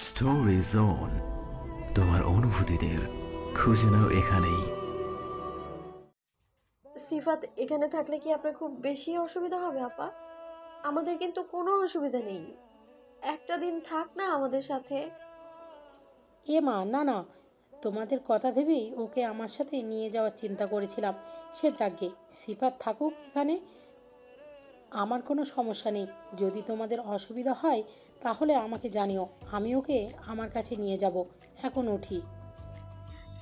Story zone, তোমার অনুভূতিদের খুঁজে নাও এখানেই। সিফাত এখানে থাকলে কি আপনার খুব বেশি অসুবিধা হবে আপা? আমাদের কিন্তু কোনো অসুবিধা নেই, একটা দিন থাক না আমাদের সাথে। মা, না না, তোমাদের কথা ভেবেই ওকে আমার সাথে নিয়ে যাওয়ার চিন্তা করেছিলাম। সে যাগে, সিফাত থাকুক এখানে, আমার কোনো সমস্যা নেই। যদি তোমাদের অসুবিধা হয় তাহলে আমাকে জানিও, আমি ওকে আমার কাছে নিয়ে যাব। এখন উঠি।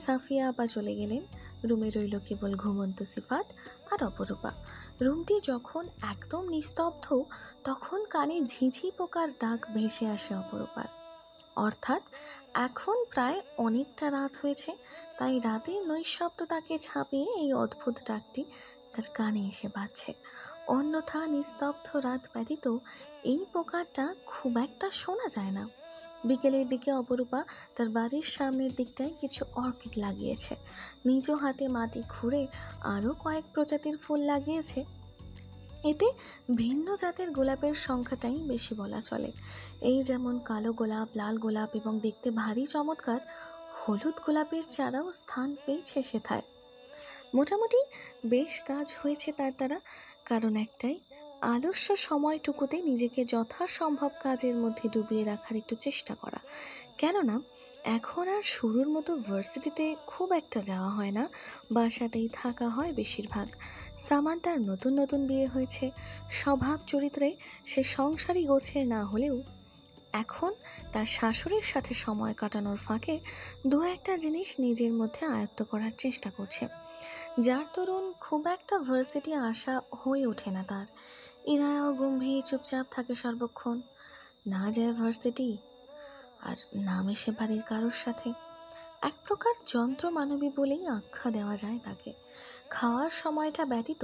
সাফিয়া আপা চলে গেলেন। রুমে রইল কেবল ঘুমন্ত সিফাত আর অপরূপা। রুমটি যখন একদম নিস্তব্ধ, তখন কানে ঝিঝি পোকার ডাক ভেসে আসে অপরূপার। অর্থাৎ এখন প্রায় অনেকটা রাত হয়েছে, তাই রাতের নৈঃশব্দ তাকে ছাপিয়ে এই অদ্ভুত ডাকটি তার কানে এসে বাজছে। অন্যথা নিস্তব্ধ রাত ব্যতীত এই পোকাটা খুব একটা শোনা যায় না। বিকেলের দিকে অপরূপা তার বাড়ির সামনের দিকটায় কিছু অর্কিড লাগিয়েছে। নিজ হাতে মাটি খুঁড়ে আরও কয়েক প্রজাতির ফুল লাগিয়েছে। এতে ভিন্ন জাতের গোলাপের সংখ্যাটাই বেশি বলা চলে। এই যেমন কালো গোলাপ, লাল গোলাপ এবং দেখতে ভারী চমৎকার হলুদ গোলাপের চারাও স্থান পেয়েছে সেথায়। মোটামুটি বেশ কাজ হয়েছে তার দ্বারা, কারণ একটাই, আলস্য সময়টুকুতে নিজেকে যথাসম্ভব কাজের মধ্যে ডুবিয়ে রাখার একটু চেষ্টা করা। কেননা এখন আর শুরুর মতো ভার্সিটিতে খুব একটা যাওয়া হয় না, বাসাতেই থাকা হয় বেশিরভাগ। সামান্তার নতুন নতুন বিয়ে হয়েছে, স্বভাব চরিত্রে সে সংসারী গোছে না হলেও এখন তার শাশুড়ির সাথে সময় কাটানোর ফাঁকে দু একটা জিনিস নিজের মধ্যে আয়ত্ত করার চেষ্টা করছে, যার দরুন খুব একটা ভার্সিটি আসা হয়ে ওঠে না তার। ইনায়াও গম্ভীর চুপচাপ থাকে সর্বক্ষণ, না যায় ভার্সিটি আর না মেশে বাড়ির কারোর সাথে। এক প্রকার যন্ত্র মানবী বলেই আখ্যা দেওয়া যায় তাকে। খাওয়ার সময়টা ব্যতীত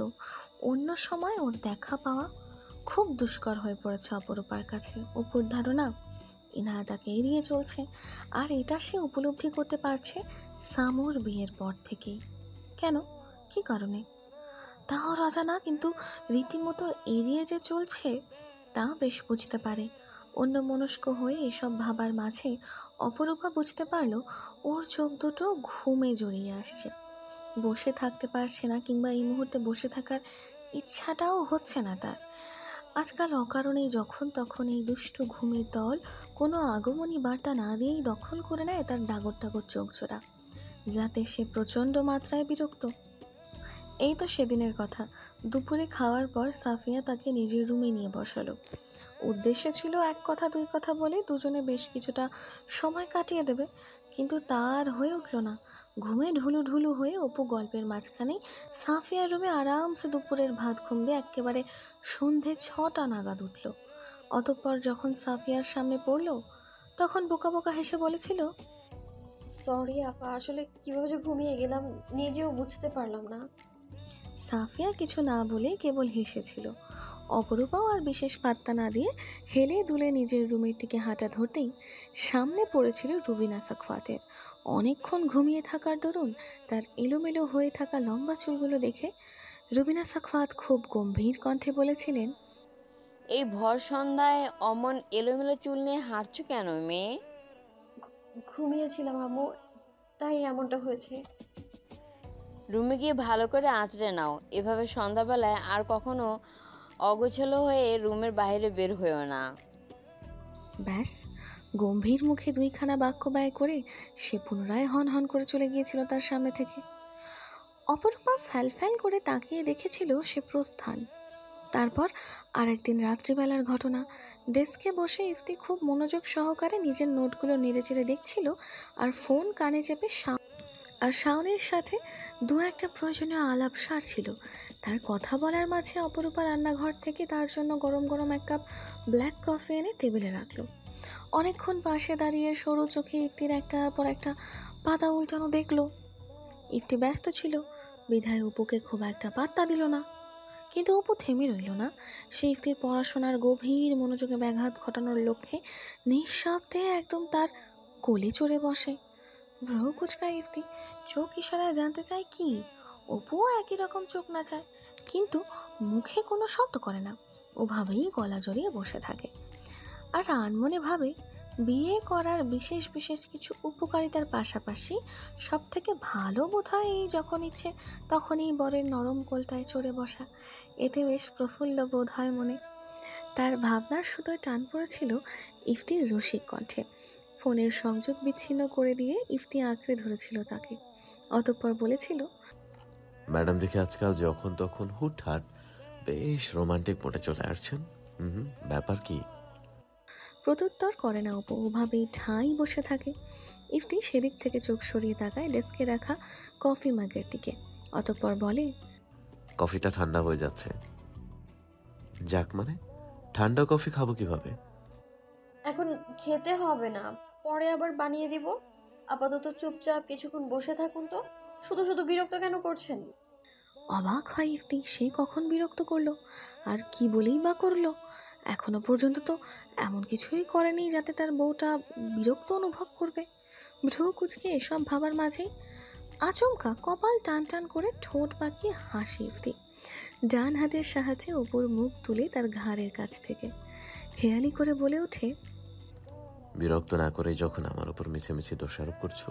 অন্য সময় ওর দেখা পাওয়া খুব দুষ্কর হয়ে পড়েছে অপরূপার কাছে। অপুর ধারণা ইনায়া তাকে এড়িয়ে চলছে, আর এটা সে উপলব্ধি করতে পারছে সামুর বিয়ের পর থেকেই। কেন, কি কারণে তাও অজানা, কিন্তু রীতিমতো এড়িয়ে যে চলছে তা বেশ বুঝতে পারে। অন্য মনস্ক হয়ে এসব ভাবার মাঝে অপরূপা বুঝতে পারল ওর চোখ দুটো ঘুমে জড়িয়ে আসছে। বসে থাকতে পারছে না, কিংবা এই মুহূর্তে বসে থাকার ইচ্ছাটাও হচ্ছে না তার। আজকাল অকারণেই যখন তখন এই দুষ্টু ঘুমের দল কোনো আগমনী বার্তা না দিয়েই দখল করে নেয় তার ডাগর ডাগর চোখজোড়া, যাতে সে প্রচণ্ড মাত্রায় বিরক্ত। এই তো সেদিনের কথা। দুপুরে খাওয়ার পর সাফিয়া তাকে নিজের রুমে নিয়ে বসালো। উদ্দেশ্য ছিল এক কথা দুই কথা বলে দুজনে বেশ কিছুটা সময় কাটিয়ে দেবে, কিন্তু তার হয়ে উঠল না। ঘুমে ঢুলু ঢুলু হয়ে অপু গল্পের মাঝখানেই সাফিয়ার রুমে আরামসে দুপুরের ভাত ঘুম দিয়ে একেবারে সন্ধে 6টা নাগাদ উঠল। অতঃপর যখন সাফিয়ার সামনে পড়ল তখন বোকা বোকা হেসে বলেছিল, সরি আপা, আসলে কিভাবে যে ঘুমিয়ে গেলাম নিজেও বুঝতে পারলাম না। সাফিয়া কিছু না বলে কেবল হেসেছিল। অপরূপাও আর বিশেষ পাত্তা না দিয়ে হেলে দুলে নিজের রুমের দিকে হাঁটা ধরতেই সামনে পড়েছিল রুবিনা সাখওয়াতের। অনেকক্ষণ ঘুমিয়ে থাকার দরুন তার এলোমেলো হয়ে থাকা লম্বা চুলগুলো দেখে রুবিনা সাখওয়াত খুব গম্ভীর কণ্ঠে বলেছিলেন, এই ভর সন্ধ্যায় অমন এলোমেলো চুল নিয়ে হাঁটছো কেন মেয়ে? ঘুমিয়েছিলাম আম্মু, তাই এমনটা হয়েছে। রুমে গিয়ে ভালো করে আঁচড়ে নাও। এভাবে সন্ধ্যাবেলায় আর কখনো অগোছালো হয়ে রুমের বাইরে বের হয়েও না। ব্যাস, গম্ভীর মুখে দুইখানা বাক্য ব্যয় করে সে পুনরায় হন হন করে চলে গিয়েছিল তার সামনে থেকে। অপরূপা ফ্যাল ফ্যাল করে তাকিয়ে দেখেছিল সে প্রস্থান। তারপর আরেকদিন রাত্রিবেলার ঘটনা। ডেস্কে বসে ইফতি খুব মনোযোগ সহকারে নিজের নোটগুলো নেড়েচেড়ে দেখছিল, আর ফোন কানে চেপে শাওনের সাথে দু একটা প্রয়োজনীয় আলাপ সারছিল। তার কথা বলার মাঝে অপরূপা রান্নাঘর থেকে তার জন্য গরম গরম এক কাপ ব্ল্যাক কফি এনে টেবিলে রাখলো। অনেকক্ষণ পাশে দাঁড়িয়ে সরু চোখে ইফতির একটার পর একটা পাতা উল্টানো দেখলো। ইফতি ব্যস্ত ছিল বিধায় অপুকে খুব একটা পাত্তা দিল না, কিন্তু অপু থেমে রইল না। সে ইফতির পড়াশোনার গভীর মনোযোগে ব্যাঘাত ঘটানোর লক্ষ্যে নিঃশব্দে একদম তার কোলে চড়ে বসে। ভ্রু কুচকায় ইফতি, চোখ ইশারায় জানতে চায় কি। অপুও একই রকম চোখ নাচায়, কিন্তু মুখে কোনো শব্দ করে না। ওভাবেই গলা জড়িয়ে বসে থাকে আর আনমনে ভাবে বিয়ে করার বিশেষ বিশেষ কিছু উপকারিতার পাশাপাশি সব থেকে ভালো বোধ হয় এই যখন ইচ্ছে তখনই বরের নরম কোলটায় চড়ে বসা। এতে বেশ প্রফুল্ল বোধ হয় মনে। তার ভাবনার সুতোয় টান পড়েছিল ইফতির রসিক কণ্ঠে। ফোনের সংযোগ বিচ্ছিন্ন করে দিয়ে ইফতি আঁকড়ে ধরেছিল তাকে, অতঃপর বলেছিল, ম্যাডাম দেখে আজকাল যখন তখন হুটহাট বেশ রোমান্টিক মোডে চলে আসছেন। ব্যাপার কি? প্রত্যুত্তর করে না অপু, ওভাবেই ঠাঁই বসে থাকে। ইফতি সেদিক থেকে চোখ সরিয়ে তাকায় ডেস্কে রাখা কফি মাগের দিকে, অতঃপর বলে, কফিটা ঠান্ডা হয়ে যাচ্ছে। যাক, মানে ঠান্ডা কফি খাবো কিভাবে? এখন খেতে হবে না, পরে আবার বানিয়ে দিব। আপাতত চুপচাপ কিছুক্ষণ বসে থাকুন তো। শুধু শুধু বিরক্ত কেন করছেন? অবাক হয় ইফতি, সে কখন বিরক্ত করলো? আর কি বলেই বা করলো? এখনো পর্যন্ত তো এমন কিছুই করেনি যাতে তার বউটা বিরক্ত অনুভব করবে। ভ্রু কুচকে এসব ভাবার মাঝেই আচমকা কপাল টান টান করে ঠোঁট বাঁকিয়ে হাসি ইফতি, ডান হাতের সাহায্যে অপুর মুখ তুলে তার ঘাড়ের কাছ থেকে হেয়ালি করে বলে ওঠে, বিরক্ত না করে যখন আমার উপর মিছেমিছে দোষারোপ করছো,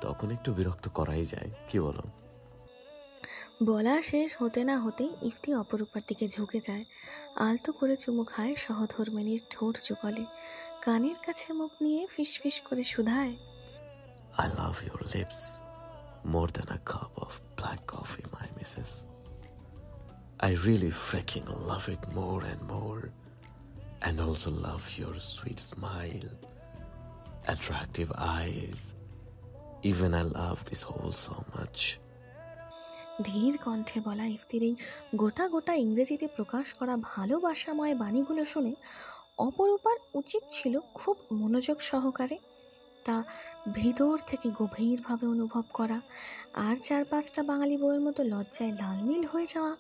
তখন একটু বিরক্ত করাই যায়, কি বলো? বলা শেষ হতে না হতেই ইফতি অপরূপার দিকে ঝুঁকে যায়, আলতো করে চুমু খায় সহধর্মিণীর ঠোঁট যুগলে, কানের কাছে মুখ নিয়ে ফিসফিস করে শুধায়, I love your lips more than a cup of black coffee, my missus. I really freaking love it more and more. And also love your sweet smile, attractive eyes. Even I love this whole so much. ধীর কণ্ঠে বলা ইফতির এই গোটা গোটা ইংরেজিতে প্রকাশ করা ভালোবাসাময় বাণীগুলো শুনে অপরূপার উচিত ছিল খুব মনোযোগ সহকারে তা ভিতর থেকে গভীরভাবে অনুভব করা, আর 4-5টা বাঙালি বউয়ের মতো লজ্জায় লাল নীল হয়ে যাওয়া,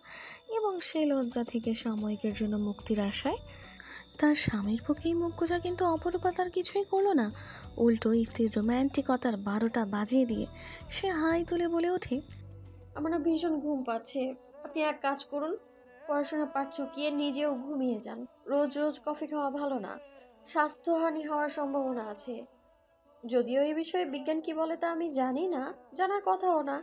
এবং সেই লজ্জা থেকে সাময়িকের জন্য মুক্তির আশায় তার স্বামীর পক্ষেই মুখ গোজা। কিন্তু অপরূপা তার কিছুই করলো না, উল্টো ইফতির রোম্যান্টিকতার 12টা বাজিয়ে দিয়ে সে হাই তুলে বলে ওঠে, আমার না ভীষণ ঘুম পাচ্ছে। আপনি এক কাজ করুন, পড়াশোনা পাঠ চুকিয়ে নিজেও ঘুমিয়ে যান। রোজ রোজ কফি খাওয়া ভালো না, স্বাস্থ্যহানি হওয়ার সম্ভাবনা আছে। যদিও এই বিষয়ে বিজ্ঞান কি বলে তা আমি জানি না, জানার কথাও না,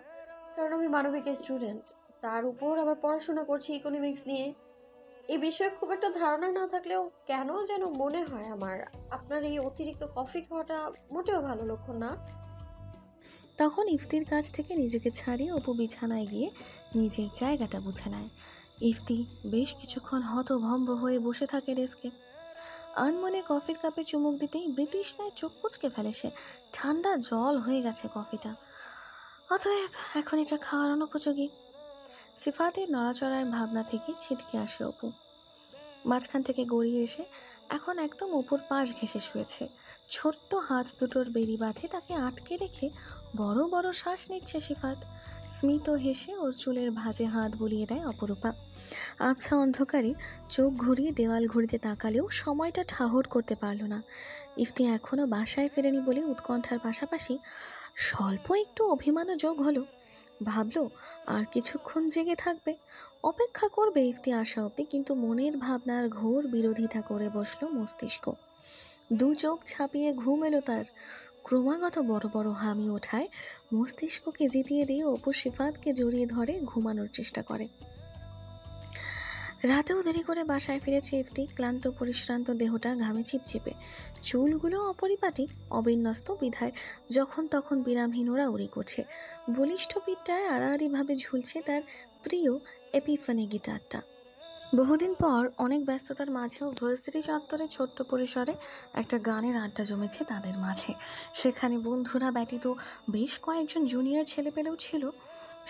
কারণ আমি মানবিক স্টুডেন্ট। তার উপর আবার পড়াশোনা করছি ইকোনমিক্স নিয়ে। এই বিষয়ে খুব একটা ধারণা না থাকলেও কেন যেন মনে হয় আমার আপনার এই অতিরিক্ত কফি খাওয়াটা মোটেও ভালো লক্ষণ না। তখন ইফতির কাছ থেকে নিজেকে ছাড়িয়ে অপু বিছানায় গিয়ে নিজের জায়গাটা বুঝে নেয়। ইফতি বেশ কিছুক্ষণ হতভম্ব হয়ে বসে থাকে ডেস্কে। আনমনে কফির কাপে চুমুক দিতেই বৃতৃষ্ণায় চোখ কুঁচকে ফেলে সে। ঠান্ডা জল হয়ে গেছে কফিটা, অতএব এখন এটা খাওয়ার অনুপযোগী। সিফাতের নড়াচড়ার ভাবনা থেকে ছিটকে আসে অপু, মাঝখান থেকে গড়িয়ে এসে এখন একদম অপুর পাশ ঘেঁষে শুয়েছে। ছোট্ট হাত দুটোর বেড়ি বাঁধে তাকে আটকে রেখে বড় বড় শ্বাস নিচ্ছে সিফাত। স্মিত হেসে ওর চুলের ভাঁজে হাত বুলিয়ে দেয় অপরূপা। আবছা অন্ধকারে চোখ ঘুরিয়ে দেওয়াল ঘুরিতে তাকালেও সময়টা ঠাহর করতে পারল না। ইফতি এখনও বাসায় ফেরেনি বলে উৎকণ্ঠার পাশাপাশি স্বল্প একটু অভিমানও যোগ হলো। ভাবলো আর কিছুক্ষণ জেগে থাকবে, অপেক্ষা করবে ইফতি আসা অব্দি, কিন্তু মনের ভাবনার ঘোর বিরোধিতা করে বসলো মস্তিষ্ক। দু চোখ ছাপিয়ে ঘুম এলো তার। ক্রমাগত বড় বড় হামি ওঠায় মস্তিষ্ককে জিতিয়ে দিয়ে অপু সিফাতকে জড়িয়ে ধরে ঘুমানোর চেষ্টা করে। রাতেও দেরি করে বাসায় ফিরেছে ইফতি, ক্লান্ত পরিশ্রান্ত দেহটা ঘামে চিপচিপে, চুলগুলো অপরিপাটি অবিন্যস্ত বিধায় যখন তখন বিরামহীন ওড়াউড়ি করছে। বলিষ্ঠ পিঠটায় আড়াআড়িভাবে ঝুলছে তার প্রিয় এপিফানি গিটারটা। বহুদিন পর অনেক ব্যস্ততার মাঝেও ধৈর্যশ্রী চত্বরে ছোট্ট পরিসরে একটা গানের আড্ডা জমেছে তাদের মাঝে। সেখানে বন্ধুরা ব্যতীত বেশ কয়েকজন জুনিয়র ছেলেপেলেও ছিল।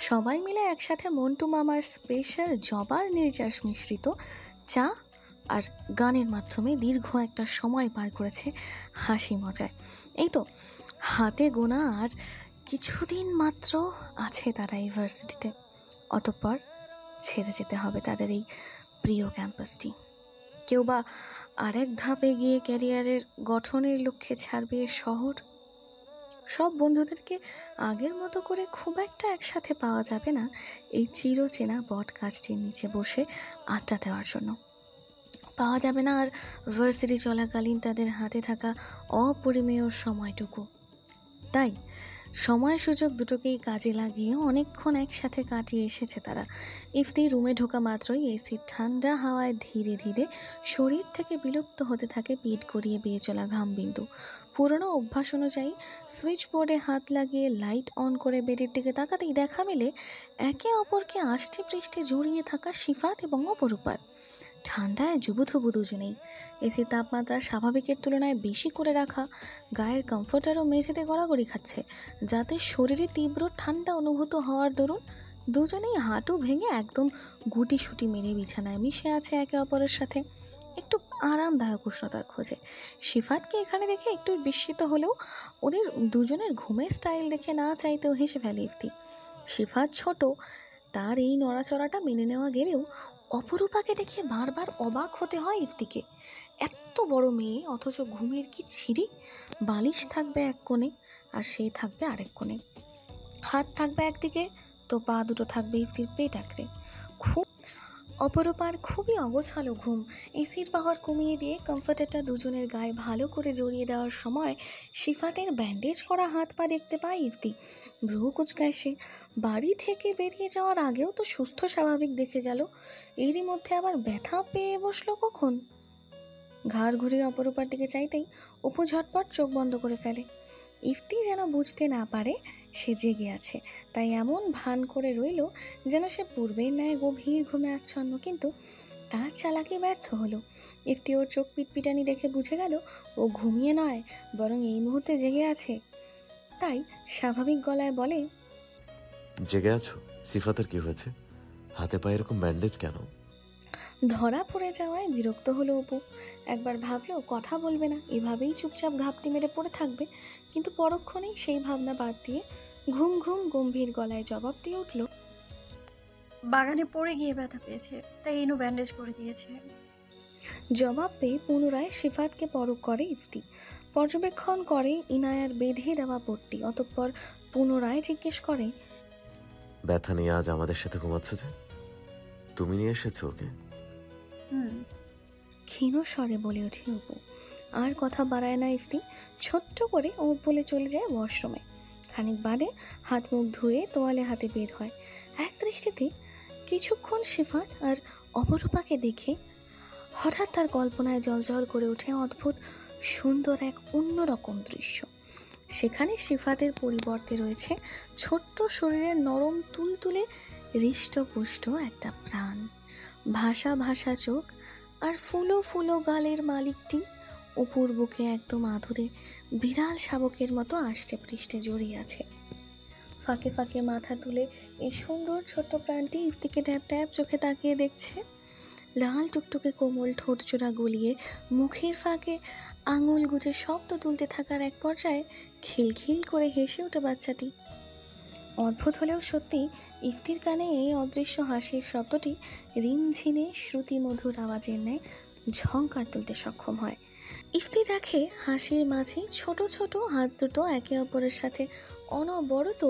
সবাই মিলে একসাথে মন্টু মামার স্পেশাল জবার নির্যাস মিশ্রিত চা আর গানের মাধ্যমে দীর্ঘ একটা সময় পার করেছে হাসি মজায়। এই তো হাতে গোনা আর কিছুদিন মাত্র আছে তারা ইউনিভার্সিটিতে, অতঃপর ছেড়ে যেতে হবে তাদের এই প্রিয় ক্যাম্পাসটি। কেউ বা আরেক ধাপ এগিয়ে ক্যারিয়ারের গঠনের লক্ষ্যে ছাড়বে শহর। সব বন্ধুদেরকে আগের মতো করে খুব একটা একসাথে পাওয়া যাবে না এই চিরচেনা বট গাছটির নিচে বসে আড্ডা দেওয়ার জন্য। পাওয়া যাবে না আর ভার্সিটি চলাকালীন তাদের হাতে থাকা অপরিমেয় সময়টুকু। তাই সময় সুযোগ দুটোকেই কাজে লাগিয়ে অনেকক্ষণ একসাথে কাটিয়ে এসেছে তারা। ইফতি রুমে ঢোকা মাত্রই এসির ঠান্ডা হাওয়ায় ধীরে ধীরে শরীর থেকে বিলুপ্ত হতে থাকে পিঠ গড়িয়ে বেয়ে চলা ঘামবিন্দু। পুরনো অভ্যাস অনুযায়ী সুইচ বোর্ডে হাত লাগিয়ে লাইট অন করে বেডের দিকে তাকাতেই দেখা মেলে একে অপরকে আষ্টে পৃষ্ঠে জড়িয়ে থাকা সিফাত এবং অপরূপার। ঠান্ডায় জুবুথুবু দুজনেই। এসির তাপমাত্রা স্বাভাবিকের তুলনায় বেশি করে রাখা, গায়ের কমফোর্টারও মেঝেতে গড়াগড়ি খাচ্ছে, যাতে শরীরে তীব্র ঠান্ডা অনুভূত হওয়ার দরুন দুজনেই হাঁটু ভেঙে একদম গুটিসুটি মেরে বিছানায় মিশে আছে একে অপরের সাথে, একটু আরামদায়ক উষ্ণতার খোঁজে। সিফাতকে এখানে দেখে একটু বিস্মিত হলেও ওদের দুজনের ঘুমের স্টাইল দেখে না চাইতেও হেসে ফেলে ইফতি। সিফাত ছোট, তার এই নড়াচড়াটা মেনে নেওয়া গেলেও অপরূপাকে দেখে বারবার অবাক হতে হয় ইফতিকে। এত বড় মেয়ে অথচ ঘুমের কি ছিঁড়ি! বালিশ থাকবে এক কোণে আর সে থাকবে আরেক কোণে, হাত থাকবে একদিকে তো পা দুটো থাকবে ইফতির পেট আঁকড়ে। খুব অপরূপার খুবই অগোছালো ঘুম। এসির পাওয়ার কমিয়ে দিয়ে কমফোর্টারটা দুজনের গায়ে ভালো করে জড়িয়ে দেওয়ার সময় সিফাতের ব্যান্ডেজ করা হাত পা দেখতে পায় ইফতি। ভ্রু কুচকায় সে। বাড়ি থেকে বেরিয়ে যাওয়ার আগেও তো সুস্থ স্বাভাবিক দেখে গেল, এরই মধ্যে আবার ব্যথা পেয়ে বসলো কখন? ঘাড় ঘুরিয়ে অপরূপার দিকে চাইতেই অপু ঝটপট চোখ বন্ধ করে ফেলে। ইফতি যেন বুঝতে না পারে সে জেগে আছে, তাই এমন ভান করে রইল যেন সে পূর্বের ন্যায় গভীর ঘুমে আচ্ছন্ন, কিন্তু তার চালাকি ব্যর্থ হলো। ইফতি ওর চোখ পিটপিটানি দেখে বুঝে গেল ও ঘুমিয়ে নয়, বরং এই মুহূর্তে জেগে আছে। তাই স্বাভাবিক গলায় বলে, জেগে আছো? সিফাতের কি হয়েছে? হাতে পায়ে এরকম ব্যান্ডেজ কেন? ধরা পড়ে যাওয়ায় বিরক্ত হলো অপু। একবার ভাবলো কথা বলবে না, এভাবেই চুপচাপ ঘাপটি মেরে পড়ে থাকবে, কিন্তু পরক্ষণেই সেই ভাবনা বাদ দিয়ে ঘুম ঘুম গম্ভীর গলায় জবাব দিয়ে উঠল, বাগানে পড়ে গিয়ে ব্যথা পেয়েছে, তাই ইনু ব্যান্ডেজ করে দিয়েছে। জবাব পেয়ে পুনরায় সিফাতকে পরখ করে ইফতি। পর্যবেক্ষণ করে ইনায়ার বেঁধে দেওয়া পট্টি, অতঃপর পুনরায় জিজ্ঞেস করে, ব্যথা নিয়ে আজ আমাদের সাথে ঘুমাচ্ছ যে? তুমি নিয়ে এসেছো ওকে? ক্ষীণ স্বরে বলে ওঠে অপু। আর কথা বাড়ায় না ইফতি, ছোট্ট করে ও বলে চলে যায় ওয়াশরুমে। খানিক বাদে হাত মুখ ধুয়ে তোয়ালে হাতে বের হয়। এক দৃষ্টিতে কিছুক্ষণ সিফাত আর অপরূপাকে দেখে হঠাৎ তার কল্পনায় জলজল করে ওঠে অদ্ভুত সুন্দর এক অন্যরকম দৃশ্য। সেখানে সিফাতের পরিবর্তে রয়েছে ছোট্ট শরীরের নরম তুলতুলে হৃষ্টপুষ্ট একটা প্রাণ, ভাসা ভাসা চোখ আর ফুলো ফুলো গালের মালিকটি অপুর বুকে একদম আধুরে বিড়াল শাবকের মতো আষ্টে পৃষ্ঠে জড়িয়ে আছে। ফাঁকে ফাঁকে মাথা তুলে এই সুন্দর ছোট্ট প্রাণটি ইফতিকে ট্যাপ ট্যাপ চোখে তাকিয়ে দেখছে। লাল টুকটুকে কোমল ঠোঁট জোড়া গলিয়ে মুখের ফাঁকে আঙুল গুজে শব্দ তুলতে থাকার এক পর্যায়ে খিলখিল করে হেসে ওঠে বাচ্চাটি। অদ্ভুত হলেও সত্যি, ইফতির কানে এই অদৃশ্য হাসির শব্দটি রিমঝিনে শ্রুতিমধুর আওয়াজের ন্যায় ঝংকার তুলতে সক্ষম হয়। ইফতি দেখে হাসির মাঝে ছোট ছোট হাত দুটো একে অপরের সাথে অনবরত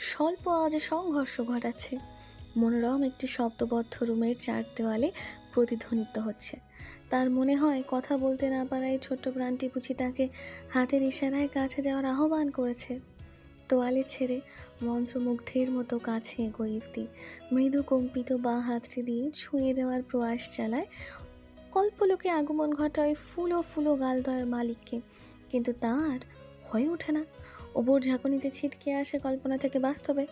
স্বল্প আওয়াজে সংঘর্ষ ঘটাচ্ছে। মনোরম একটি শব্দবদ্ধ রুমের চার দেওয়ালে প্রতিধ্বনিত হচ্ছে। তার মনে হয় কথা বলতে না পারায় ছোট্ট প্রাণটি বুঝি তাকে হাতের ইশারায় কাছে যাওয়ার আহ্বান করেছে। তোয়ালে ছেড়ে মন্ত্রমুগ্ধের মতো কাছে এগোয় ইফতি। মৃদু কম্পিত বা হাতটি দিয়ে ছুঁয়ে দেওয়ার প্রয়াস চালায়, কল্পলোকে আগমন ঘটায় ফুলো ফুলো গালদয়ের মালিককে, কিন্তু তার হয়ে ওঠে না। ওপর ঝাঁকুনিতে ছিটকে আসে কল্পনা থেকে বাস্তবে।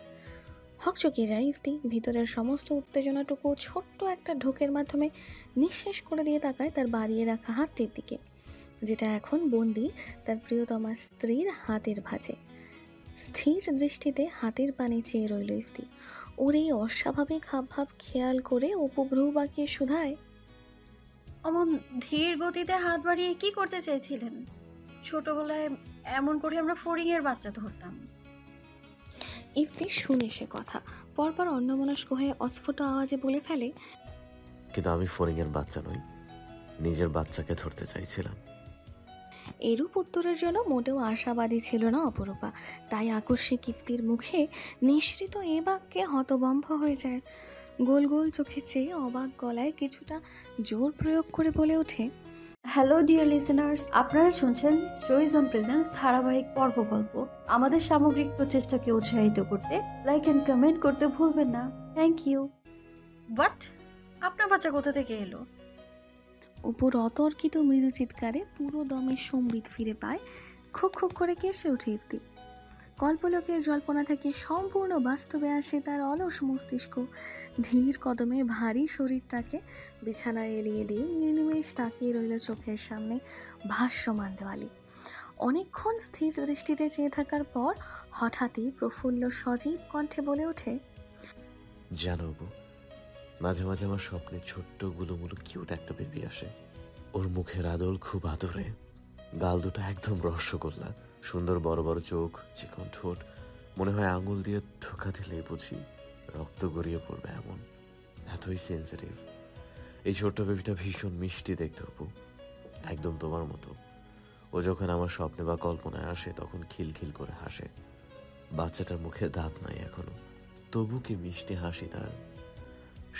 হকচকিয়ে যায় ইফতি। ভিতরের সমস্ত উত্তেজনাটুকু ছোট্ট একটা ঢোকের মাধ্যমে নিঃশেষ করে দিয়ে তাকায় তার বাড়িয়ে রাখা হাতটির দিকে, যেটা এখন বন্দি তার প্রিয়তমা স্ত্রীর হাতের ভাঁজে। স্থির দৃষ্টিতে হাতের পানে চেয়ে রইল ইফতি। ওর এই অস্বাভাবিক হাবভাব খেয়াল করে অপু ভ্রু বাঁকিয়ে শুধায়, অমন ধীর গতিতে হাত বাড়িয়ে কি করতে চাইছিলেন? ছোটবেলায় এমন করে আমরা ফড়িংয়ের বাচ্চা ধরতাম। ইফতি শুনে সে কথা পরপর অন্যমনস্ক হয়ে অস্ফুট আওয়াজে বলে ফেলে, কিন্তু আমি ফড়িংয়ের বাচ্চা নই, নিজের বাচ্চাকে ধরতে চাইছিলাম। এরূপ উত্তরের জন্য মোটেও আশাবাদী ছিল না অপরূপা, তাই আকস্মিক ইফতির মুখে নিঃসৃত এ বাক্যে হতবম্ব হয়ে যায়। গোল গোল চোখে চেয়ে অবাক গলায় কিছুটা জোর প্রয়োগ করে বলে ওঠে, হ্যালো ডিয়ার লিসেনার্স, আপনারা শুনছেন স্টোরিজ অন প্রেজেন্স ধারাবাহিক পর্ব গল্প। আমাদের সামগ্রিক প্রচেষ্টাকে উৎসাহিত করতে লাইক অ্যান্ড কমেন্ট করতে ভুলবেন না। Thank you. বাট আপনার বাচ্চা কোথা থেকে এলো? উপর অতর্কিত মৃদু চিৎকারে পুরো দমে সম্বিত ফিরে পায়। খুক খুক করে কেসে ওঠে ইফতি। কল্পলোকের জল্পনা থেকে সম্পূর্ণ বাস্তবে আসে তার অলস মস্তিষ্ক। ধীর কদমে ভারী শরীরটাকে বিছানায় এলিয়ে দিয়ে নির্নিমেষ তাকিয়ে রইল চোখের সামনে ভাসমান দেওয়ালি। অনেকক্ষণ স্থির দৃষ্টিতে চেয়ে থাকার পর হঠাৎই প্রফুল্ল সজীব কণ্ঠে বলে ওঠে, জানো অপু, মাঝে মাঝে আমার স্বপ্নে ছোট্ট গুলোমুলো কিউট একটা বেবি আসে। ওর মুখের আদল খুব আদরে, গাল দুটো একদম রসগোল্লা, সুন্দর বড় বড় চোখ, চিকন ঠোঁট, মনে হয় আঙুল দিয়ে ধোকা দিলেই বুঝি রক্ত গড়িয়ে পড়বে এমন, এতই সেন্সিটিভ। এই ছোট্ট বেবিটা ভীষণ মিষ্টি দেখতে অপু, একদম তোমার মতো। ও যখন আমার স্বপ্নে বা কল্পনায় আসে তখন খিলখিল করে হাসে। বাচ্চাটার মুখে দাঁত নাই এখনো, তবু কি মিষ্টি হাসি তার।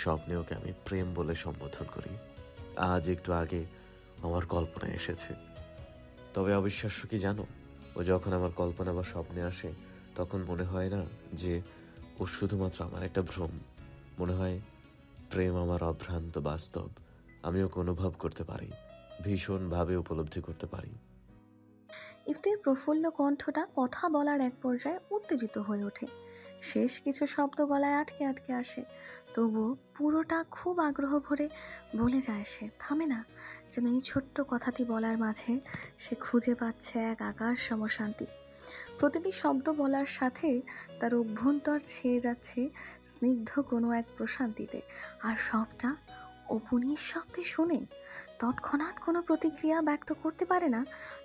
স্বপ্নে ওকে আমি প্রেম বলে সম্বোধন করি। আজ একটু আগে আমার কল্পনায় এসেছে। তবে অবিশ্বাস্য কি জানো, ও যখন আমার কল্পনা বা স্বপ্নে আসে তখন মনে হয় না যে ও শুধুমাত্র আমার একটা ভ্রম। মনে হয় প্রেম আমার অভ্রান্ত বাস্তব, আমি ওকে অনুভব করতে পারি, ভীষণভাবে উপলব্ধি করতে পারি। ইফতির প্রফুল্ল কণ্ঠটা কথা বলার এক পর্যায়ে উত্তেজিত হয়ে ওঠে। শেষ কিছু শব্দ গলায় আটকে আটকে আসে, তবুও পুরোটা খুব আগ্রহ ভরে বলে যায় সে, থামে না। যেন এই ছোট্ট কথাটি বলার মাঝে সে খুঁজে পাচ্ছে এক আকাশ সম শান্তি। প্রতিটি শব্দ বলার সাথে তার অভ্যন্তর ছেয়ে যাচ্ছে স্নিগ্ধ কোনো এক প্রশান্তিতে। আর সবটা অপু নিঃশব্দে শুনে, তৎক্ষণাৎ কোনো প্রতিক্রিয়া ব্যক্ত করতে পারে না,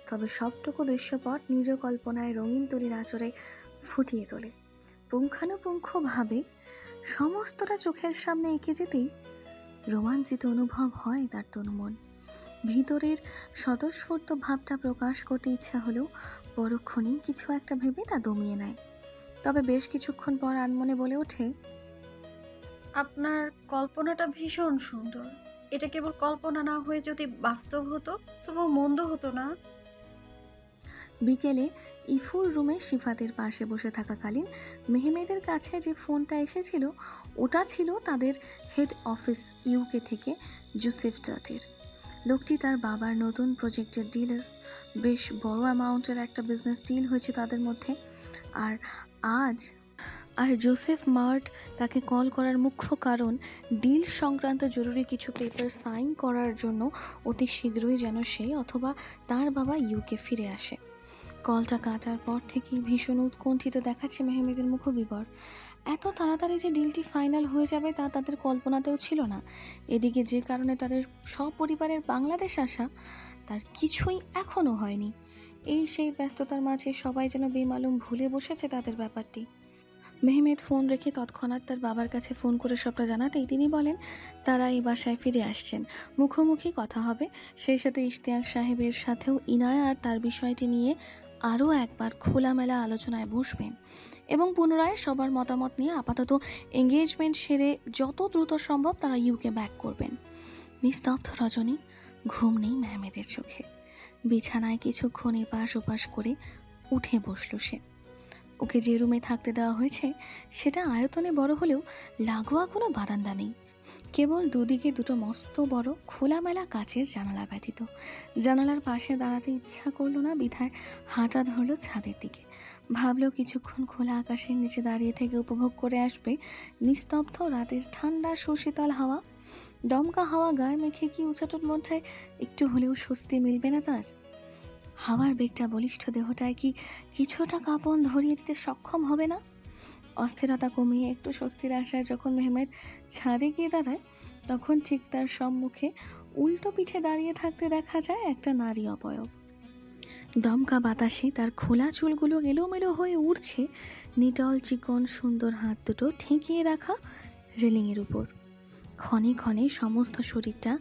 তবে সবটুকু দৃশ্যপট নিজ কল্পনায় রঙিন তুলির আঁচড়ে ফুটিয়ে তোলে। পুঙ্খানুপুঙ্খভাবে সমস্তটা চোখের সামনে এঁকে যেতেই রোমাঞ্চিত অনুভব হয় তার তনুমন। ভিতরের স্বতঃস্ফূর্ত ভাবটা প্রকাশ করতে ইচ্ছা হলেও পরক্ষণেই কিছু একটা ভেবে তা দমিয়ে নেয়। তবে বেশ কিছুক্ষণ পর আনমনে বলে ওঠে, আপনার কল্পনাটা ভীষণ সুন্দর। এটা কেবল কল্পনা না হয়ে যদি বাস্তব হতো তবু মন্দ হতো না। বিকেলে ইফুর রুমে সিফাতের পাশে বসে থাকাকালীন মেহমেদের কাছে যে ফোনটা এসেছিল ওটা ছিল তাদের হেড অফিস ইউকে থেকে জোসেফ টাটের। লোকটি তার বাবার নতুন প্রজেক্টের ডিলার। বেশ বড় অ্যামাউন্টের একটা বিজনেস ডিল হয়েছে তাদের মধ্যে। আর জোসেফ মার্ট তাকে কল করার মুখ্য কারণ ডিল সংক্রান্ত জরুরি কিছু পেপার সাইন করার জন্য অতি শীঘ্রই যেন সে অথবা তার বাবা ইউকে ফিরে আসে। কলটা কাটার পর থেকেই ভীষণ উৎকণ্ঠিত দেখাচ্ছে মেহমেদের মুখবিবর। এত তাড়াতাড়ি যে ডিলটি ফাইনাল হয়ে যাবে তা তাদের কল্পনাতেও ছিল না। এদিকে যে কারণে তাদের সপরিবারের বাংলাদেশ আসা তার কিছুই এখনও হয়নি। এই সেই ব্যস্ততার মাঝে সবাই যেন বেমালুম ভুলে বসেছে তাদের ব্যাপারটি। মেহমেদ ফোন রেখে তৎক্ষণাৎ তার বাবার কাছে ফোন করে সবটা জানাতেই তিনি বলেন তারা এই বাসায় ফিরে আসছেন, মুখোমুখি কথা হবে। সেই সাথে ইশতিয়াক সাহেবের সাথেও ইনায়া আর তার বিষয়টি নিয়ে আরও একবার খোলামেলা আলোচনায় বসবেন এবং পুনরায় সবার মতামত নিয়ে আপাতত এঙ্গেজমেন্ট সেরে যত দ্রুত সম্ভব তারা ইউকে ব্যাক করবেন। নিস্তব্ধ রজনী, ঘুম নেই মেহমেদের চোখে। বিছানায় কিছুক্ষণ এপাশ ওপাশ করে উঠে বসল সে। ওকে যে রুমে থাকতে দেওয়া হয়েছে সেটা আয়তনে বড় হলেও লাগোয়া কোনো বারান্দা নেই। কেবল দুদিকে দুটো মস্ত বড় খোলামেলা কাচের জানালা ব্যতীত। জানালার পাশে দাঁড়াতে ইচ্ছা করলো না, বিধায় হাঁটা ধরলো ছাদের দিকে। ভাবলো কিছুক্ষণ খোলা আকাশের নিচে দাঁড়িয়ে থেকে উপভোগ করে আসবে নিস্তব্ধ রাতের ঠান্ডা সুশীতল হাওয়া। দমকা হাওয়া গায়ে মেখে কি উচাটন মনটায় একটু হলেও স্বস্তি মিলবে না তার? হাওয়ার বেগটা বলিষ্ঠ দেহটায় কি কিছুটা কাঁপন ধরিয়ে দিতে সক্ষম হবে না? অস্থিরতা কমিয়ে একটু স্বস্তির আশায় যখন মেহমেদ ছাদে গিয়ে দাঁড়ায় তখন ঠিক তার সম্মুখে উল্টো পিঠে দাঁড়িয়ে থাকতে দেখা যায় একটা নারী অবয়ব। দমকা বাতাসে তার খোলা চুলগুলো এলোমেলো হয়ে উড়ছে নিটল চিকন সুন্দর হাত দুটো ঠেকিয়ে রাখা রেলিংয়ের উপর। ক্ষণে ক্ষণে সমস্ত শরীরটা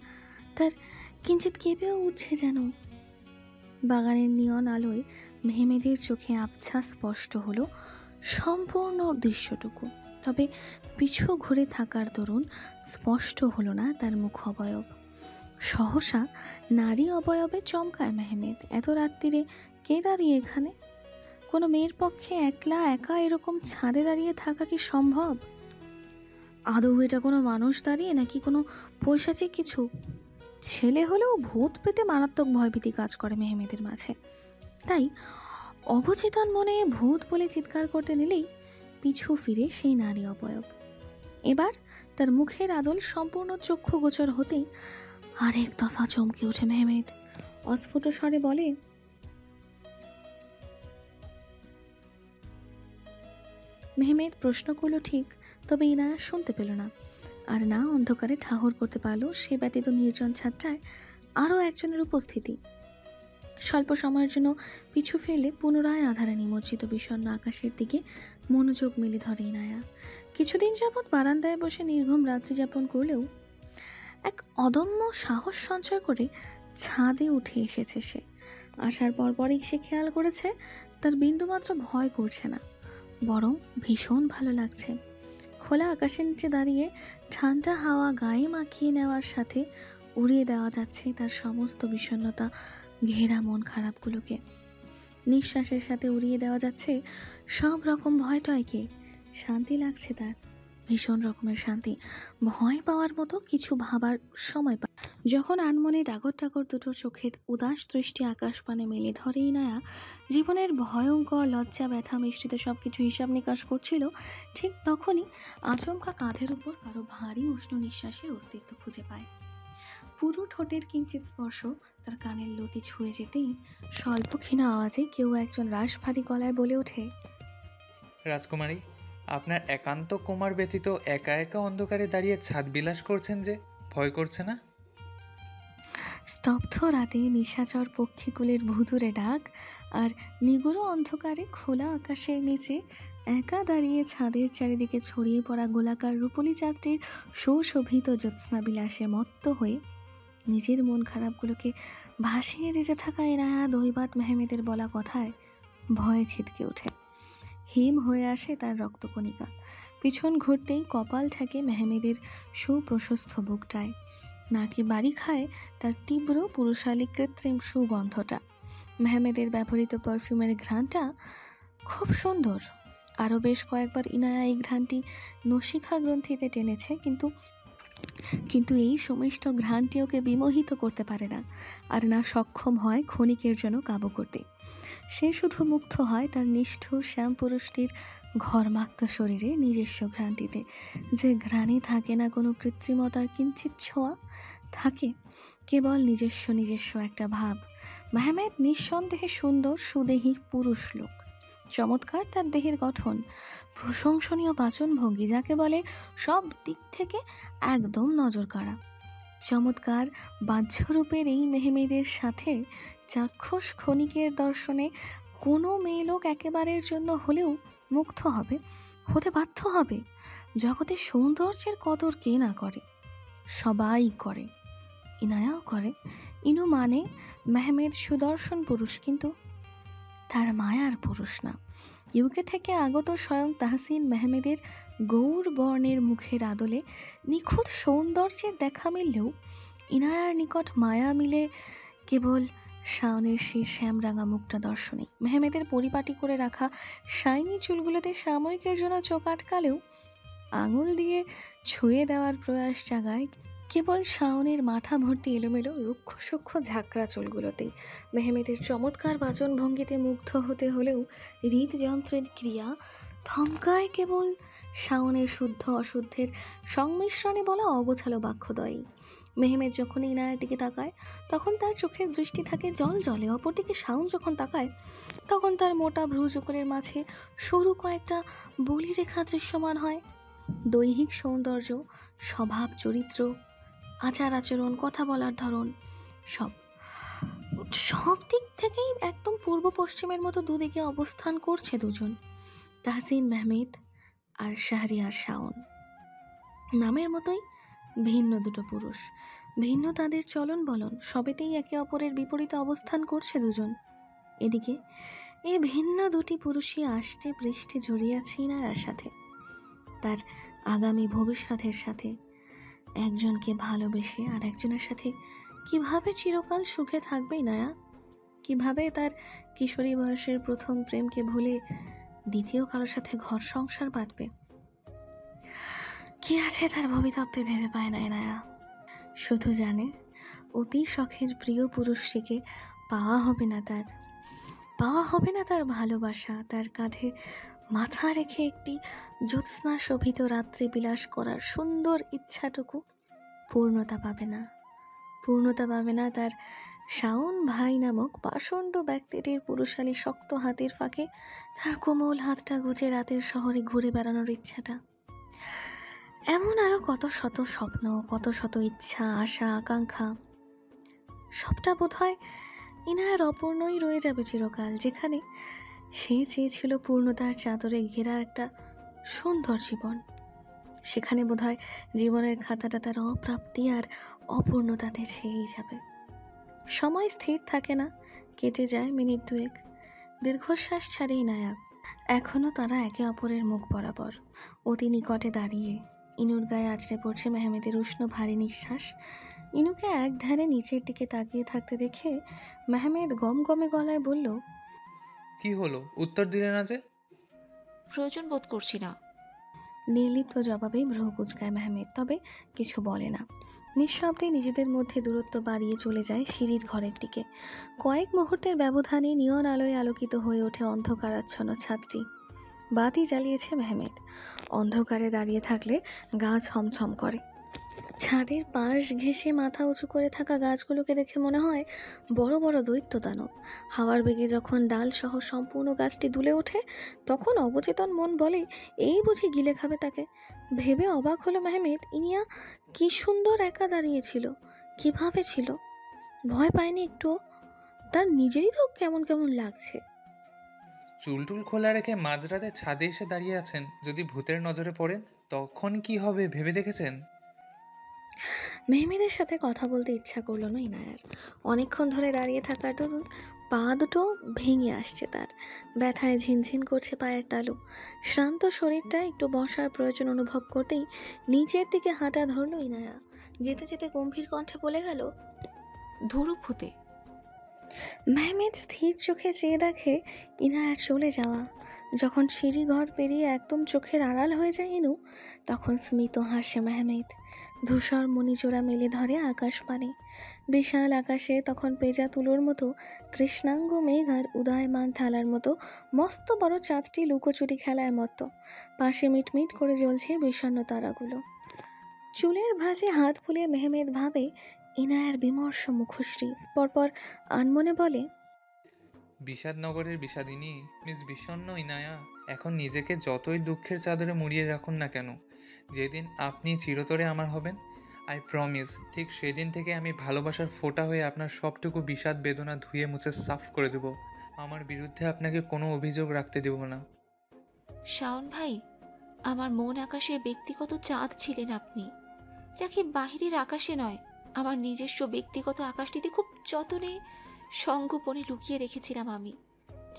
তার কিঞ্চিত কেঁপেও উঠছে যেন। বাগানের নিয়ন আলোয় মেহমেদের চোখে আবছা স্পষ্ট হলো সম্পূর্ণ দৃশ্যটুকু। তবে পিছু ঘুরে থাকার দরুন স্পষ্ট হলো না তার মুখ অবয়ব। সহসা নারী অবয়বে চমকায় মেহমেদ। এত রাত্রিরে কে দাঁড়িয়ে এখানে? কোনো মেয়ের পক্ষে একলা একা এরকম ছাদে দাঁড়িয়ে থাকা কি সম্ভব? আদৌ এটা কোনো মানুষ দাঁড়িয়ে নাকি কোনো পৈশাচিক কিছু? ছেলে হলেও ভূত পেতে মারাত্মক ভয়ভীতি কাজ করে মেহমেদের মাঝে। তাই অবচেতন মনে ভূত বলে চিৎকার করতে নিলেই পিছু ফিরে সেই নারী অবয়ব। এবার তার মুখের আদল সম্পূর্ণ চক্ষুগোচর হতেই আরেক দফা চমকে ওঠে মেহমেদ। অস্ফুট স্বরে বলে, মেহমেদ প্রশ্ন করলো ঠিক, তবে ইনায়া শুনতে পেল না। আর না অন্ধকারে ঠাহর করতে পারল সে ব্যতীত নির্জন ছাদটায় আরও একজনের উপস্থিতি। স্বল্প সময়ের জন্য পিছু ফেলে পুনরায় আধারে নিমজ্জিত বিষণ্ণ আকাশের দিকে মনোযোগ মেলে ধরে ইনায়া। কিছুদিন যাবৎ বারান্দায় বসে নির্ঘুম রাত্রি যাপন করলেও এক অদম্য সাহস সঞ্চয় করে ছাদে উঠে এসেছে সে। আসার পরপরই সে খেয়াল করেছে তার বিন্দুমাত্র ভয় করছে না, বরং ভীষণ ভালো লাগছে। খোলা আকাশের নিচে দাঁড়িয়ে ঠান্ডা হাওয়া গায়ে মাখিয়ে নেওয়ার সাথে উড়িয়ে দেওয়া যাচ্ছে তার সমস্ত বিষণ্ণতা ঘেরা মন খারাপগুলোকে। নিঃশ্বাসের সাথে উড়িয়ে দেওয়া যাচ্ছে সব রকম ভয়টয়কে। শান্তি লাগছে তার, ভীষণ রকমের শান্তি। ভয় পাওয়ার মতো কিছু ভাবার সময় পায় যখন আনমনে ডাগর ডাগর দুটো চোখের উদাস দৃষ্টি আকাশ পানে মেলে ধরে ইনায়া জীবনের ভয়ঙ্কর লজ্জা ব্যথা মিশ্রিত সব কিছু হিসাব নিকাশ করছিল। ঠিক তখনই আচমকা কাঁধের উপর কারো ভারী উষ্ণ নিঃশ্বাসের অস্তিত্ব খুঁজে পায়। পুরো ঠোঁটের কিঞ্চিত স্পর্শ তার কানের লতি ছুঁয়ে যেতেই স্বল্প ক্ষীণ আওয়াজে কেউ একজন রাশ ভারী গলায় বলে ওঠে, রাজকুমারী, আপনার একান্ত কুমার ব্যতীত একা একা অন্ধকারে দাঁড়িয়ে ছাদ বিলাস করছেন যে, ভয় করছে না? স্তব্ধ রাতে নিশাচর পক্ষীকুলের ভুতুরে ডাক আর নিগুড় অন্ধকারে খোলা আকাশের নিচে একা দাঁড়িয়ে ছাদের চারিদিকে ছড়িয়ে পড়া গোলাকার রূপলি চাঁদটির সুশোভিত জ্যোৎস্না বিলাসে মত্ত হয়ে নিজের মন খারাপগুলোকে ভাসিয়ে দিতে থাকা ইনায়া দৈবাত মেহমেদের বলা কথায় ভয়ে ছিটকে ওঠে। হিম হয়ে আসে তার রক্তকণিকা। পিছন ঘুরতেই কপাল ঠেকে মেহমেদের সুপ্রশস্ত বুকটায়। নাকি বাড়ি খায় তার তীব্র পুরুষালী কৃত্রিম সুগন্ধটা। মেহমেদের ব্যবহৃত পারফিউমের ঘ্রাণটা খুব সুন্দর। আরও বেশ কয়েকবার ইনায়া এই ঘ্রাণটি নসিকা গ্রন্থিতে টেনেছে, কিন্তু এই সুমিষ্ট ঘ্রাণটি ওকে বিমোহিত করতে পারে না, আর না সক্ষম হয় ক্ষণিকের জন্য কাবু করতে। সে শুধু মুগ্ধ হয় তার নিষ্ঠুর শ্যামপুরুষটির ঘরমাক্ত শরীরে নিজস্ব ঘ্রাণটিতে, যে ঘ্রাণে থাকে না কোনো কৃত্রিমতার কিঞ্চিত ছোঁয়া, থাকে কেবল নিজস্ব একটা ভাব। মেহমেদ নিঃসন্দেহে সুন্দর সুদেহী পুরুষ লোক। চমৎকার তার দেহের গঠন, প্রশংসনীয় বাচনভঙ্গি, যাকে বলে সব দিক থেকে একদম নজর কাড়া। চমৎকার বাহ্যরূপের এই মেহমেদের সাথে চাক্ষুষ ক্ষণিকের দর্শনে কোনো মেয়ে লোক একেবারের জন্য হলেও মুগ্ধ হতে বাধ্য হবে। জগতে সৌন্দর্যের কদর কে না করে? সবাই করে, ইনায়াও করে। ইনু মানে মেহমেদ সুদর্শন পুরুষ, কিন্তু তার মায়ার পুরুষ না। ইউকে থেকে আগত স্বয়ং তাহসিন মেহমেদের গৌর বর্ণের মুখের আদলে নিখুঁত সৌন্দর্যের দেখা মিললেও ইনায়ার নিকট মায়া মিলে কেবল শাওনের সেই শ্যামরাঙা মুখটা দর্শনে। মেহমেদের পরিপাটি করে রাখা শাইনি চুলগুলোতে সাময়িকের জন্য চোখ আটকালেও আঙুল দিয়ে ছুঁয়ে দেওয়ার প্রয়াস জাগায় কেবল শাওনের মাথা ভর্তি এলোমেলো রুক্ষ সূক্ষ্ম ঝাঁকড়া চুলগুলোতেই। মেহমেদের চমৎকার বাচনভঙ্গিতে মুগ্ধ হতে হলেও হৃদযন্ত্রের ক্রিয়া থমকায় কেবল শাওনের শুদ্ধ অশুদ্ধের সংমিশ্রণে বলা অগোছালো বাক্যদ্বয়ী। মেহমেদ যখন ইনায়ার দিকে তাকায় তখন তার চোখের দৃষ্টি থাকে জল জলে, অপরদিকে শাওন যখন তাকায় তখন তার মোটা ভ্রুযুগলের মাঝে সরু কয়েকটা বলিরেখা দৃশ্যমান হয়। দৈহিক সৌন্দর্য, স্বভাব চরিত্র, আচার আচরণ, কথা বলার ধরন, সব দিক থেকেই একদম পূর্ব পশ্চিমের মতো দুদিকে অবস্থান করছে দুজন, তাহসিন মেহমেদ আর শাহরিয়ার শাওন। নামের মতোই ভিন্ন দুটো পুরুষ, ভিন্ন তাদের চলন বলন, সবেতেই একে অপরের বিপরীতে অবস্থান করছে দুজন। এদিকে এই ভিন্ন দুটি পুরুষই আষ্টে পৃষ্ঠে জড়িয়ে আছে ইনায়ার সাথে। তার আগামী ভবিষ্যতের সাথে। একজনকে ভালোবেসে আর একজনের সাথে কিভাবে চিরকাল সুখে থাকবে ইনায়া? কিভাবে তার কিশোরী বয়সের প্রথম প্রেমকে ভুলে দ্বিতীয় কারোর সাথে ঘর সংসার বাঁধবে? কি আছে তার ভবিতব্যে ভেবে পায় না ইনায়া। শুধু জানে অতি শখের প্রিয় পুরুষটিকে পাওয়া হবে না তার। পাওয়া হবে না তার ভালোবাসা, তার কাঁধে মাথা রেখে একটি জ্যোৎস্না শোভিত রাত্রি বিলাস করার সুন্দর ইচ্ছাটুকু পূর্ণতা পাবে না। পূর্ণতা পাবে না তার শাওন ভাই নামক পাষণ্ড ব্যক্তিটির পুরুষালী শক্ত হাতের ফাঁকে তার কোমল হাতটা গুজে রাতের শহরে ঘুরে বেড়ানোর ইচ্ছাটা। এমন আরো কত শত স্বপ্ন, কত শত ইচ্ছা, আশা, আকাঙ্ক্ষা, সবটা বোধহয় ইনায়ার অপূর্ণই রয়ে যাবে চিরকাল। যেখানে সে চেয়েছিল পূর্ণতার চাদরে ঘেরা একটা সুন্দর জীবন, সেখানে বোধহয় জীবনের খাতাটা তার অপ্রাপ্তি আর অপূর্ণতাতে ছেয়েই যাবে। সময় স্থির থাকে না, কেটে যায় মিনিট দুয়েক। দীর্ঘশ্বাস ছাড়ে ইনায়া। এখনও তারা একে অপরের মুখ বরাবর, অতি নিকটে দাঁড়িয়ে। ইনুর গায়ে আছড়ে পড়ছে মেহমেদের উষ্ণ ভারী নিঃশ্বাস। ইনুকে এক ধ্যানে নিচের দিকে তাকিয়ে থাকতে দেখে মেহমেদ গমগমে গলায় বলল, কি হলো, উত্তর দিলে না যে? প্রয়োজন বোধ করছি না। নির্লিপ্ত জবাবেই ভ্রু কুঁচকায় মেহমেদ, তবে কিছু বলে না। নিঃশব্দে নিজেদের মধ্যে দূরত্ব বাড়িয়ে চলে যায় সিঁড়ির ঘরের দিকে। কয়েক মুহূর্তের ব্যবধানে নিয়ন আলোয় আলোকিত হয়ে ওঠে অন্ধকারাচ্ছন্ন ছাদটি। বাতি জ্বালিয়েছে মেহমেদ। অন্ধকারে দাঁড়িয়ে থাকলে গা ছমছম করে। ছাদের পাশ ঘেঁষে মাথা উঁচু করে থাকা গাছগুলোকে দেখে মনে হয় বড় বড় দৈত্য দানব। হাওয়ার বেগে যখন ডাল সহ সম্পূর্ণ গাছটি দুলে ওঠে, তখন অবচেতন মন বলে এই বুঝি গিলে খাবে তাকে। ভেবে অবাক হলো মেহমেদ, ইনিয়া কি সুন্দর একা দাঁড়িয়েছিল, কিভাবে ছিল। ভয় পায়নি একটুও। তার নিজেরই তো কেমন কেমন লাগছে। চুলটুল খোলা রেখে মাঝরাতে ছাদে এসে দাঁড়িয়ে আছেন, যদি ভূতের নজরে পড়েন তখন কি হবে ভেবে দেখেছেন? মেহমেদের সাথে কথা বলতে ইচ্ছা করলো না ইনায়ার। অনেকক্ষণ ধরে দাঁড়িয়ে থাকার দরুন পা দুটো ভেঙে আসছে তার। ব্যথায় ঝিনঝিন করছে পায়ের তালু। শ্রান্ত শরীরটা একটু বসার প্রয়োজন অনুভব করতেই নিচের দিকে হাঁটা ধরলো ইনায়া। যেতে যেতে গম্ভীর কণ্ঠে বলে গেল, ধুরু ভূতে। মেহমেদ স্থির চোখে চেয়ে দেখে ইনায়ার চলে যাওয়া। যখন সিঁড়ি ঘর পেরিয়ে একদম চোখের আড়াল হয়ে যায় ইনু, তখন স্মিত হাসে মেহমেদ। ধূসর মণিচূড়া মেলে ধরে আকাশ পানে। বিশাল আকাশে তখন পেঁজা তুলোর মতো কৃষ্ণাঙ্গ মেঘ আর উদয়মান থালার মতো মস্ত বড় চাঁদটি লুকোচুরি খেলার মতো। পাশে মিটমিট করে জ্বলছে বিষণ্ণ তারাগুলো। চুলের ভাঁজে হাত ফুলিয়ে মেহমেদ ভাবে ইনায়ার বিমর্ষ মুখশ্রী। পরপর আনমনে বলে, বিষাদনগরের বিষাদিনী মিস বিষণ্ণ ইনায়া, এখন নিজেকে যতই দুঃখের চাদরে মুড়িয়ে রাখুন না কেন, যেদিন আপনি চিরতরে আমার হবেন, আই প্রমিস, ঠিক সেদিন থেকে আমি ভালোবাসার ফোঁটা হয়ে আপনার সবটুকু বিষাদ বেদনা ধুয়ে মুছে সাফ করে দেব। আমার বিরুদ্ধে আপনাকে কোনো অভিযোগ রাখতে দেব না। শাওন ভাই, আমার মন আকাশের ব্যক্তিগত চাঁদ ছিলেন আপনি, যাকে বাহিরের আকাশে নয়, আমার নিজস্ব ব্যক্তিগত আকাশটিতে খুব যতনে সঙ্গোপনে লুকিয়ে রেখেছিলাম আমি,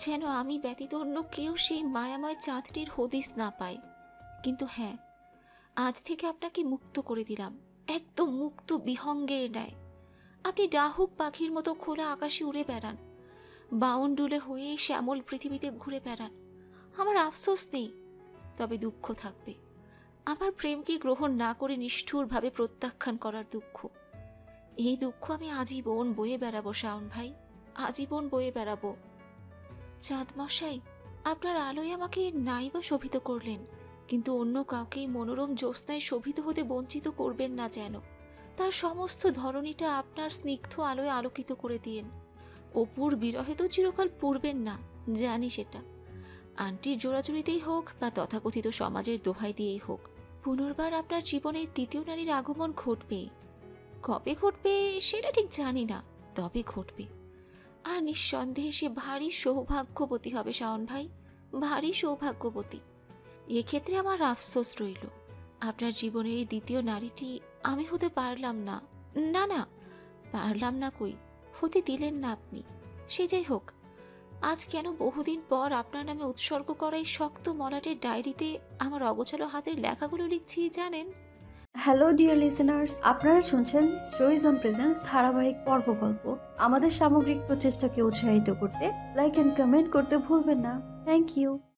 যেন আমি ব্যতীত অন্য কেউ সেই মায়াময় চাঁদটির হদিস না পায়। কিন্তু হ্যাঁ, আজ থেকে আপনাকে মুক্ত করে দিলাম, একদম মুক্ত বিহঙ্গের ন্যায়। আপনি ডাহুক পাখির মতো খোলা আকাশে উড়ে বেড়ান, বাউন্ডুলে হয়ে শ্যামল পৃথিবীতে ঘুরে বেড়ান। আমার আফসোস নেই, তবে দুঃখ থাকবে, আমার প্রেমকে গ্রহণ না করে নিষ্ঠুরভাবে প্রত্যাখ্যান করার দুঃখ। এই দুঃখ আমি আজীবন বয়ে বেড়াবো শাওন ভাই, আজীবন বয়ে বেড়াবো। চাঁদ মশাই, আপনার আলোয় আমাকে নাইবা শোভিত করলেন, কিন্তু অন্য কাউকেই মনোরম জ্যোৎস্নায় শোভিত হতে বঞ্চিত করবেন না যেন। তার সমস্ত ধরনীটা আপনার স্নিগ্ধ আলোয় আলোকিত করে দিয়েন। অপুর বিরহে তো চিরকাল পূর্বেন না, জানি সেটা। আন্টির জোড়াজুড়িতেই হোক বা তথাকথিত সমাজের দোহাই দিয়েই হোক, পুনর্বার আপনার জীবনে দ্বিতীয় নারীর আগমন ঘটবে। কবে ঘটবে সেটা ঠিক জানি না, তবে ঘটবে। আর নিঃসন্দেহে সে ভারী সৌভাগ্যবতী হবে শাওন ভাই, ভারী সৌভাগ্যবতী। এক্ষেত্রে আমার আফসোস রইল, আপনার জীবনের এই দ্বিতীয় নারীটি আমি হতে পারলাম না। না না, পারলাম না কই, হতে দিলেন না আপনি। সে যাই হোক, আজ কেন বহুদিন পর আপনার নামে উৎসর্গ করা এই শক্ত মলাটের ডায়েরিতে আমার অগোছালো হাতের লেখাগুলো লিখছি জানেন? হ্যালো ডিয়ার লিসেনার্স, আপনারা শুনছেন স্টোরিজ অন প্রেজেন্টস ধারাবাহিক পর্ব গল্প। আমাদের সামগ্রিক প্রচেষ্টাকে উৎসাহিত করতে লাইক এন্ড কমেন্ট করতে ভুলবেন না। Thank you.